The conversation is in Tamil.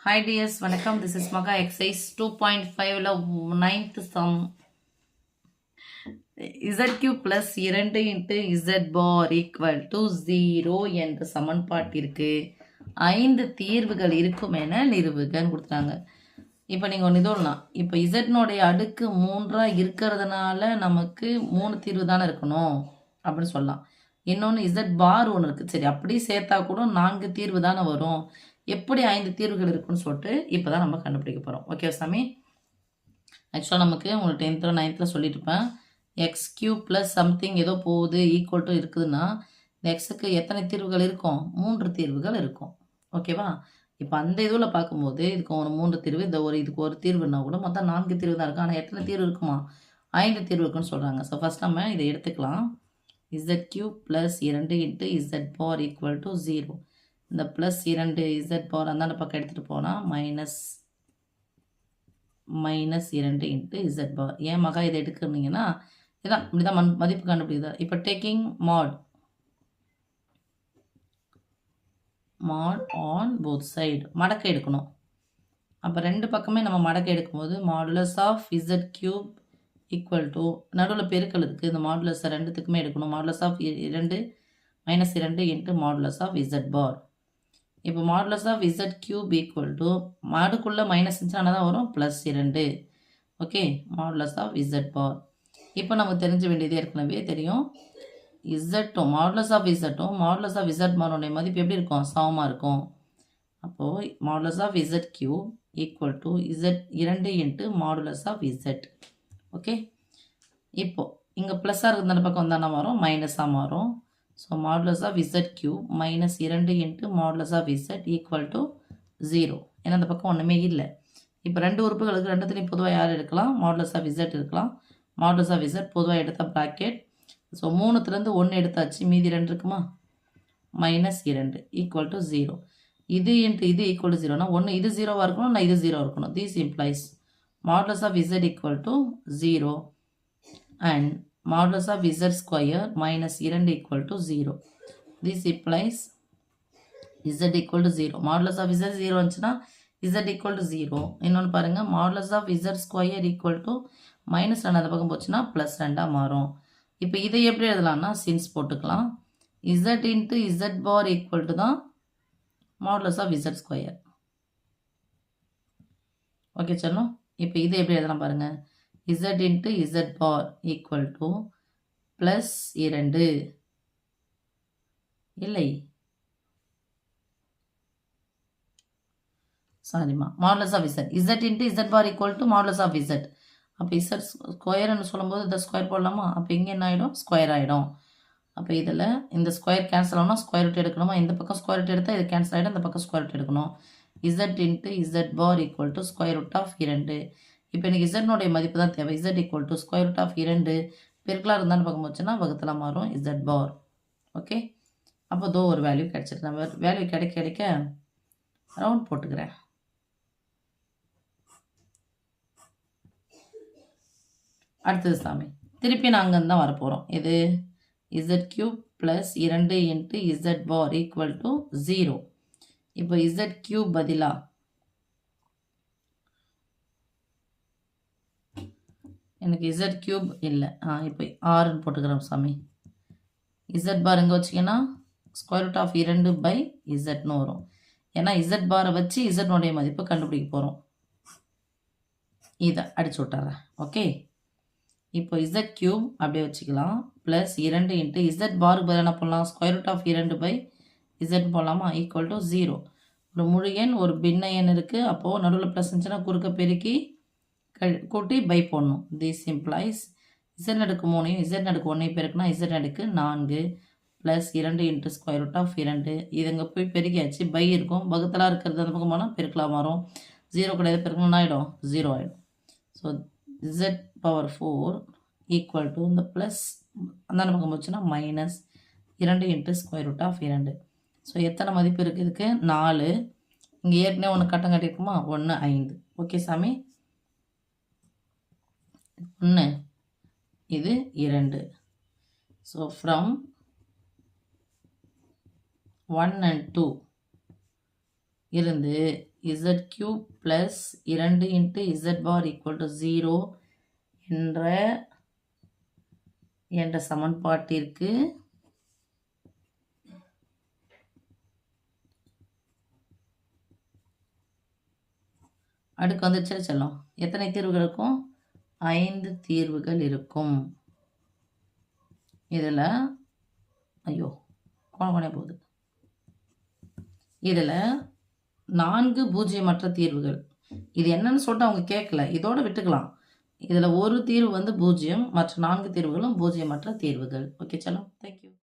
Hi dears, வணக்கம். This is Maga exercise 2.5ல 9th sum. ZQ plus 2 into Z bar equal to 0 என்ற சமன்பாட்டிற்கு 5 தீர்வுகள் இருக்கும் என நிறுவுகன்னு கொடுத்துட்டாங்க. இப்போ நீங்கள் ஒன்று இதோடலாம். இப்போ இசட்னுடைய அடுக்கு 3 இருக்கிறதுனால நமக்கு 3 தீர்வு தானே இருக்கணும் அப்படின்னு சொல்லலாம். இன்னொன்று இசட் பார் ஒன்று இருக்குது. சரி, அப்படியே சேர்த்தா கூட 4 தீர்வு தானே வரும். எப்படி 5 தீர்வுகள் இருக்குன்னு சொல்லிட்டு இப்போ தான் நம்ம கண்டுபிடிக்க போகிறோம். ஓகே சாமி. ஆக்சுவலாக நமக்கு உங்களுக்கு 10th 9th சொல்லிட்டு இருப்பேன். எக்ஸ் கியூ ப்ளஸ் சம்திங் ஏதோ போகுது ஈக்குவல் டு இருக்குதுன்னா இந்த எக்ஸுக்கு எத்தனை தீர்வுகள் இருக்கும்? 3 தீர்வுகள் இருக்கும். ஓகேவா? இப்போ அந்த இதில் பார்க்கும்போது இதுக்கு ஒரு 3 தீர்வு, இந்த இதுக்கு ஒரு தீர்வுன்னா கூட மொத்தம் 4 தீர்வு தான் இருக்குது. ஆனால் எத்தனை தீர்வு இருக்குமா? 5 தீர்வு இருக்குன்னு சொல்கிறாங்க. ஸோ ஃபஸ்ட் நம்ம இதை எடுத்துக்கலாம். Z cube plus 2 into z bar equal to 0. இந்த ப்ளஸ் 2 இசட் பார் அந்தாண்ட பக்கம் எடுத்துகிட்டு போனால் மைனஸ் 2 இன்ட்டு இசட் பார். ஏன் மகா இதை எடுக்கிறீங்கன்னா இதான் இப்படி தான் மதிப்பு கண்டுபிடிக்குது. இப்போ taking mod on both side மடக்கை எடுக்கணும். அப்போ ரெண்டு பக்கமே நம்ம மடக்கை எடுக்கும்போது modulus of Z cube equal to நடுவில் பெருக்கல் இருக்குது. இந்த மாடுலஸ் ரெண்டுத்துக்குமே எடுக்கணும். Modulus of 2 minus 2 into modulus of Z bar. இப்போ modulus of Z cube equal to மாடுக்குள்ளே மைனஸ் இருந்துச்சுன்னா தான் வரும் plus 2. Okay, modulus of Z bar. இப்போ நமக்கு தெரிஞ்ச வேண்டியது ஏற்கனவே தெரியும். இசட்டும் மாடுலஸ் ஆஃப் இசட்டும் மாடுலஸ் ஆஃப் இசட் பாரோடைய மதிப்பு எப்படி இருக்கும்? சமமாக இருக்கும். அப்போது modulus of Z cube equal to z 2 into modulus of z. Okay, இப்போது இங்கே ப்ளஸ்ஸாக இருக்கிற அந்த பக்கம் வந்தால் வரும் மைனஸாக மாறும். So modulus of Z cube minus 2 into modulus of z equal to 0. ஏன்னா அந்த பக்கம் ஒன்றுமே இல்லை. இப்போ ரெண்டு உறுப்புகளுக்கு ரெண்டுத்துலேயும் பொதுவாக யார் எடுக்கலாம்? மாடுலஸ் ஆஃப் இசட் இருக்கலாம். மாடுலஸ் ஆஃப் இசட் பொதுவாக எடுத்தால் ப்ராக்கெட். ஸோ 3த்துலேருந்து 1 எடுத்தாச்சு, மீதி 2 இருக்குமா? Minus 2 equal to 0. இது இன்ட்டு இது ஈக்குவல் டு 0னா ஒன்று இது 0வாக இருக்கணும், நான் இது 0 இருக்கணும். This implies modulus of z equal to 0 and modulus of z square minus 2 equal to 0. This implies z equal to 0. Modulus of z 0 வந்துச்சுன்னா z equal to 0. இன்னொன்று பாருங்க, modulus of z square equal to minus 2 அந்த பக்கம் போச்சுன்னா plus 2 மாறும். இப்போ இதை எப்படி எழுதலாம்னா since போட்டுக்கலாம். z into z bar equal to தான் modulus of z square. Okay சொல்லும். இப்போ இதை எப்படி எழுதலாம் பாருங்க. z into z bar equal to plus 2 இல்லை சாரிமா modulus of z into z bar equal to modulus of z. அப்போ z ஸ்கொயர்னு சொல்லும்போது இந்த ஸ்கொயர் போடலாமா? அப்போ இங்கே என்ன ஆகிடும்? ஸ்கொயர் ஆகிடும். அப்போ இதில் இந்த ஸ்கொயர் கேன்சல் ஆனால் ஸ்கொயர் ரூட் எடுக்கணுமா? இந்த பக்கம் ஸ்கொயர் ரூட் எடுத்தால் இது கேன்சல் ஆகிடும். இந்த பக்கம் ஸ்கொயர் ரூட் எடுக்கணும். z into z bar equal to square root of 2. இப்போ எனக்கு இசட்னுடைய மதிப்பு தான் தேவை. Z equal to square root of 2 பெருக்கலாக இருந்தான்னு பார்க்க போச்சுன்னா வகுத்தில் மாறும் இசட் பார். ஓகே, அப்போ தோ ஒரு வேல்யூ கிடச்சிட்டு நம்ம வேல்யூ கிடைக்க ரவுண்ட் போட்டுக்கிறேன். அடுத்தது சாமி திருப்பி நான் அங்கேருந்து தான் வரப்போகிறோம். இது z cube plus 2 into z bar equal to 0. இப்போ இசட் கியூப் பதிலாக எனக்கு இசட் கியூப் இல்லை, இப்போ ஆறுன்னு போட்டுக்கிறோம் சாமி. இசட் பார் எங்கே வச்சிங்கன்னா ஸ்கொயர் ரூட் ஆஃப் 2 பை இசட்னு வரும். ஏன்னா இசட் பாரை வச்சு இசட்னுடைய மதிப்பு கண்டுபிடிக்க போகிறோம். இதை அடிச்சு விட்டுறேன். ஓகே, இப்போ இசட் கியூப் அப்படியே வச்சுக்கலாம். ப்ளஸ் 2 இன்ட்டு இசட் பாருக்கு பதில் என்ன பண்ணலாம்? Square root of 2 by Z போடலாமா? Equal to 0. ஒரு முழு எண் ஒரு பின்ன எண் இருக்குது. அப்போது நடுவில் ப்ளஸ் இருந்துச்சுன்னா குறுக்க பெருக்கி கூட்டி பை போடணும். திஸ் இம்ப்ளைஸ் இசட் நடுக்கு 3 இசட் நடுக்கு 1 பெருக்குனா இசட் நடுக்கு 4 plus 2 into square root of 2. இது இங்கே போய் பெருக்கியாச்சு, பை இருக்கும். வகுத்தலாக இருக்கிறது அந்த பக்கம் போனால் பெருக்கலாம் மாறும். 0 கிடையாது, பெருக்கணும்னா ஆகிடும் 0 ஆகிடும். So z power 4 equal to இந்த ப்ளஸ் அந்த பக்கம் போச்சுன்னா minus 2 into square root of 2. So எத்தனை மதிப்பு இருக்குது இதுக்கு? 4. இங்கே ஏற்கனவே ஒன்று கட்டம் கட்டியிருக்குமா? 1 5. ஓகே சாமி, 1 இது 2. ஸோ ஃப்ரம் 1 and 2 இருந்து z cube plus 2 into z bar equal to 0 என்ற சமன்பாட்டிற்கு அடுக்கு வந்துச்சு செல்லும். எத்தனை தீர்வுகள் இருக்கும்? 5 தீர்வுகள் இருக்கும். இதில் ஐயோ கோணே போகுது. இதில் 4 பூஜ்ஜியமற்ற தீர்வுகள். இது என்னன்னு சொல்லிட்டு அவங்க கேட்கல, இதோட விட்டுக்கலாம். இதில் ஒரு தீர்வு வந்து 0, மற்ற 4 தீர்வுகளும் பூஜ்ஜியமற்ற தீர்வுகள். ஓகே செல்லம், தேங்க்யூ.